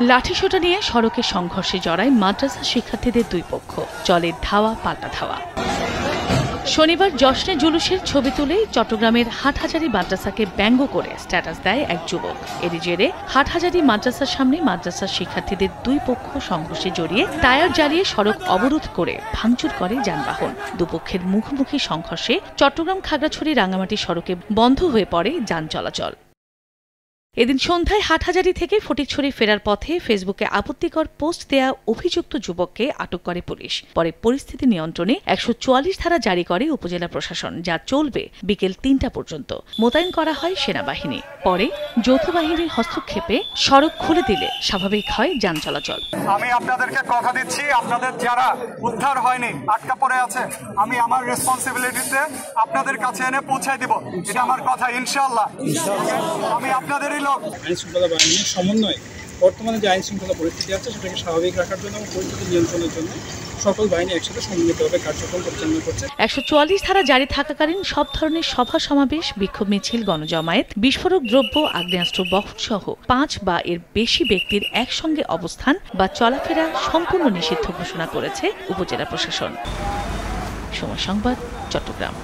লাঠিসোঁটা নিয়ে সড়কে সংঘর্ষে জড়ায় মাদ্রাসা শিক্ষার্থীদের দুই পক্ষ, চলে ধাওয়া পাল্টা ধাওয়া। শনিবার জশ্নে জুলুসের ছবি তুলে চট্টগ্রামের হাটহাজারী মাদ্রাসাকে ব্যঙ্গ করে স্ট্যাটাস দেয় এক যুবক। এরই জেরে হাটহাজারী মাদ্রাসার সামনে মাদ্রাসার শিক্ষার্থীদের দুই পক্ষ সংঘর্ষে জড়িয়ে টায়ার জ্বালিয়ে সড়ক অবরোধ করে ভাঙচুর করে যানবাহন। দুপক্ষের মুখোমুখি সংঘর্ষে চট্টগ্রাম খাগড়াছড়ি রাঙ্গামাটি সড়কে বন্ধ হয়ে পড়ে যান চলাচল। এদিন সন্ধ্যায় হাটহাজারী থেকে ফটিকছড়ি ফেরার পথে ফেসবুকে আপত্তিকর পোস্ট দেয়া অভিযুক্ত যুবককে আটক করে পুলিশ। পরে পরিস্থিতি নিয়ন্ত্রণে ১৪৪ ধারা জারি করে উপজেলা প্রশাসন, যা চলবে বিকেল ৩টা পর্যন্ত। মোতায়েন করা হয় সেনাবাহিনী। পরে যৌথ বাহিনীর হস্তক্ষেপে সড়ক খুলে দিলে স্বাভাবিক হয় যান চলাচল। আমি আপনাদেরকে কথা দিচ্ছি, আপনাদের যারা উদ্ধার হয়নি, আটকা পড়ে আছে, আমি আমার রেসপন্সিবিলিটিতে আপনাদের কাছে এনে পৌঁছায় দিব। এটা আমার কথা, ইনশাআল্লাহ। আমি আপনাদেরই লোক। আইন শৃঙ্খলা বাহিনীর সমন্বয়ে বর্তমানে যে আইন শৃঙ্খলা পরিস্থিতি আছে সেটাকে স্বাভাবিক রাখার জন্য এবং পরিস্থিতি নিয়ন্ত্রণের জন্য সকল বাহিনী একসাথে সম্মিলিতভাবে কার্যক্রম পরিচালনা করছে। ১৪৪ ধারা জারি থাকাকালীন সব ধরনের সভা সমাবেশ, বিক্ষোভ মিছিল, গণজমায়েত, বিস্ফোরক দ্রব্য, আগ্নেয়াস্ত্র বহন সহ ৫ বা এর বেশি ব্যক্তির একসঙ্গে অবস্থান বা চলাফেরা সম্পূর্ণ নিষিদ্ধ ঘোষণা করেছে উপজেলা প্রশাসন। সময় সংবাদ, চট্টগ্রাম।